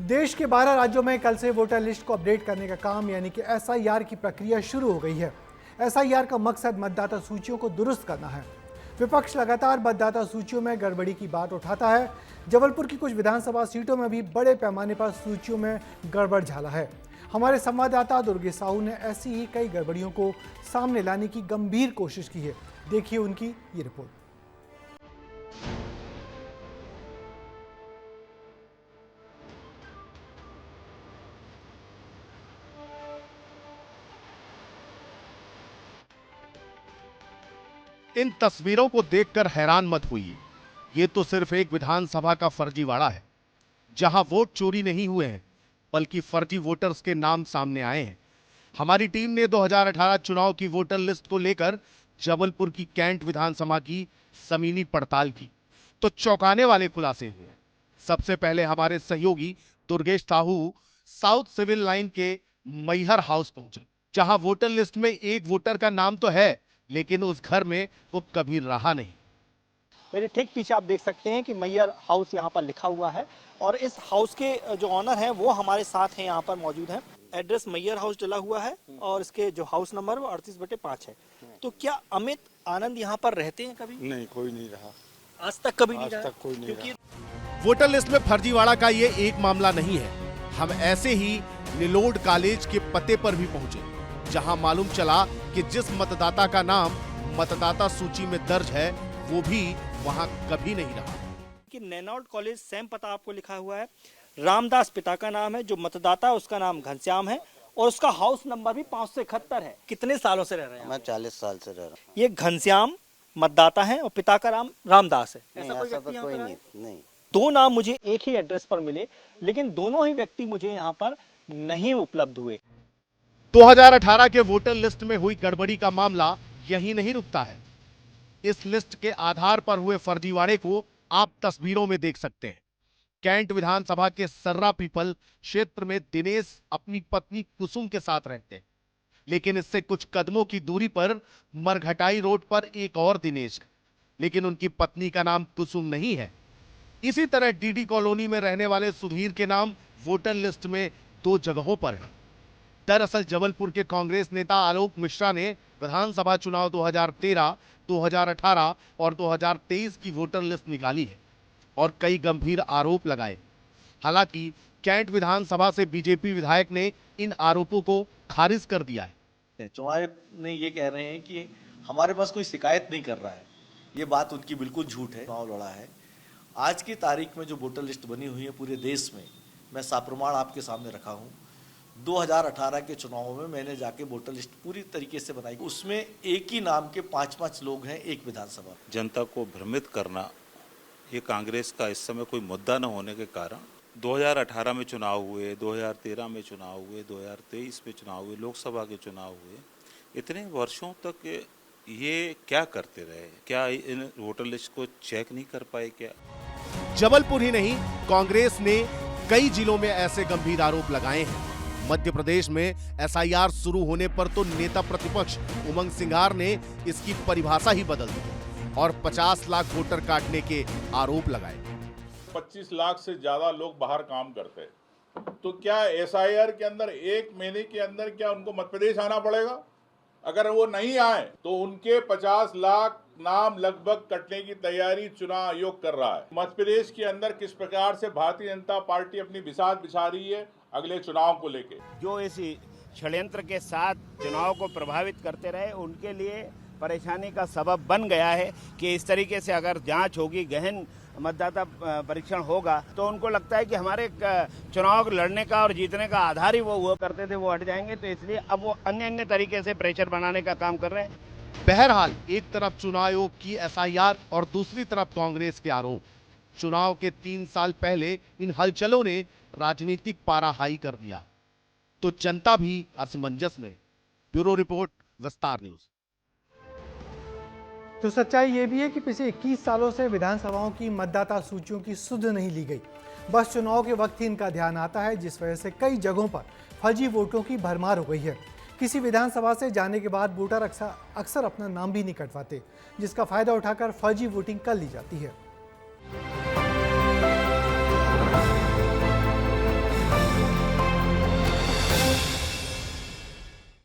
देश के 12 राज्यों में कल से वोटर लिस्ट को अपडेट करने का काम यानी कि एसआईआर की प्रक्रिया शुरू हो गई है। एसआईआर का मकसद मतदाता सूचियों को दुरुस्त करना है। विपक्ष लगातार मतदाता सूचियों में गड़बड़ी की बात उठाता है। जबलपुर की कुछ विधानसभा सीटों में भी बड़े पैमाने पर सूचियों में गड़बड़ झाला है। हमारे संवाददाता दुर्गेश साहू ने ऐसी ही कई गड़बड़ियों को सामने लाने की गंभीर कोशिश की है। देखिए उनकी ये रिपोर्ट। इन तस्वीरों को देखकर हैरान मत हुई। ये तो सिर्फ एक विधानसभा का फर्जीवाड़ा है, जहां वोट चोरी नहीं हुए हैं बल्कि फर्जी वोटर्स के नाम सामने आए हैं। हमारी टीम ने 2018 चुनाव की वोटर लिस्ट को लेकर जबलपुर की कैंट विधानसभा की जमीनी पड़ताल की तो चौंकाने वाले खुलासे हुए। सबसे पहले हमारे सहयोगी Durgesh Sahu South Civil Line के मैहर हाउस पहुंचे, जहां वोटर लिस्ट में एक वोटर का नाम तो है लेकिन उस घर में वो कभी रहा नहीं। मेरे ठीक पीछे आप देख सकते हैं कि मैयर हाउस यहाँ पर लिखा हुआ है और इस हाउस के जो ऑनर हैं वो हमारे साथ हैं, यहाँ पर मौजूद हैं। एड्रेस मैयर हाउस डला हुआ है और इसके जो हाउस नंबर वो 38/5 है। तो क्या अमित आनंद यहाँ पर रहते हैं कभी? नहीं, कोई नहीं रहा आज तक कभी नहीं आज रहा? तक कोई नहीं रहा। वोटर लिस्ट में फर्जीवाड़ा का ये एक मामला नहीं है। हम ऐसे ही निलोड कॉलेज के पते पर भी पहुंचे, जहां मालूम चला कि जिस मतदाता का नाम मतदाता सूची में दर्ज है वो भी वहां कभी नहीं रहा। कि नैनॉल्ड कॉलेज सेम पता आपको लिखा हुआ है। रामदास पिता का नाम है, जो मतदाता है उसका नाम घनश्याम है और उसका हाउस नंबर भी 571 है। कितने सालों से रह रहे हैं? मैं 40 साल से रह रहा हूँ। ये घनश्याम मतदाता है और पिता का नाम रामदास है। नहीं, ऐसा तो कोई नहीं। दो नाम मुझे एक ही एड्रेस पर मिले, लेकिन दोनों ही व्यक्ति मुझे यहाँ पर नहीं उपलब्ध हुए। 2018 के वोटर लिस्ट में हुई गड़बड़ी का मामला यही नहीं रुकता है। इस लिस्ट के आधार पर हुए फर्जीवाड़े को आप तस्वीरों में देख सकते हैं। कैंट विधानसभा के सर्रा पीपल क्षेत्र में दिनेश अपनी पत्नी कुसुम के साथ रहते हैं, लेकिन इससे कुछ कदमों की दूरी पर मरघटाई रोड पर एक और दिनेश, लेकिन उनकी पत्नी का नाम कुसुम नहीं है। इसी तरह डीडी कॉलोनी में रहने वाले सुधीर के नाम वोटर लिस्ट में 2 जगहों पर है। दरअसल जबलपुर के कांग्रेस नेता आलोक मिश्रा ने विधानसभा चुनाव 2013, 2018 और 2023 की वोटर लिस्ट निकाली है और कई गंभीर आरोप लगाए। हालांकि कैंट विधानसभा से बीजेपी विधायक ने इन आरोपों को खारिज कर दिया है। चुनाव आयोग ने ये कह रहे हैं कि हमारे पास कोई शिकायत नहीं कर रहा है। ये बात उनकी बिल्कुल झूठ है। चुनाव लड़ा है। आज की तारीख में जो वोटर लिस्ट बनी हुई है पूरे देश में, मैं साप्रमाण आपके सामने रखा हूँ। 2018 के चुनाव में मैंने जाके वोटर लिस्ट पूरी तरीके से बनाई। उसमें एक ही नाम के 5-5 लोग हैं एक विधानसभा। जनता को भ्रमित करना ये कांग्रेस का इस समय कोई मुद्दा न होने के कारण 2018 में चुनाव हुए, 2013 में चुनाव हुए, 2023 में चुनाव हुए, लोकसभा के चुनाव हुए। इतने वर्षों तक ये क्या करते रहे? क्या इन वोटर लिस्ट को चेक नहीं कर पाए क्या? जबलपुर ही नहीं, कांग्रेस ने कई जिलों में ऐसे गंभीर आरोप लगाए हैं। मध्य प्रदेश में एसआईआर शुरू होने पर तो नेता प्रतिपक्ष उमंग सिंघार ने इसकी परिभाषा ही बदल दी और 50 लाख वोटर काटने के आरोप लगाए। 25 लाख से ज्यादा लोग बाहर काम करते हैं, तो क्या एसआईआर के अंदर 1 महीने के अंदर क्या उनको मध्य प्रदेश आना पड़ेगा? अगर वो नहीं आए तो उनके 50 लाख नाम लगभग कटने की तैयारी चुनाव आयोग कर रहा है। मध्य प्रदेश के अंदर किस प्रकार से भारतीय जनता पार्टी अपनी बिसात बिछा रही है अगले चुनाव को लेके, जो इस षड्यंत्र के साथ चुनाव को प्रभावित करते रहे, उनके लिए परेशानी का सबब बन गया है कि इस तरीके से अगर जांच होगी, गहन मतदाता परीक्षण होगा, तो उनको लगता है कि हमारे चुनाव लड़ने का और जीतने का आधार ही वो हुआ करते थे, वो हट जाएंगे। तो इसलिए अब वो अन्य तरीके से प्रेशर बनाने का काम कर रहे हैं। बहरहाल, एक तरफ चुनाव आयोग की एसआईआर और दूसरी तरफ कांग्रेस के आरोप। चुनाव के 3 साल पहले इन हलचलों ने राजनीतिक पारा हाई कर दिया, तो जनता भी असमंजस में। ब्यूरो रिपोर्ट, विस्तार न्यूज। तो सच्चाई ये भी है कि पिछले 21 सालों से विधानसभाओं की मतदाता सूचियों की सुध नहीं ली गई। बस चुनाव के वक्त ही इनका ध्यान आता है, जिस वजह से कई जगहों पर फर्जी वोटों की भरमार हो गई है। किसी विधानसभा से जाने के बाद वोटर अक्सर अपना नाम भी नहीं कटवाते, जिसका फायदा उठाकर फर्जी वोटिंग कर ली जाती है।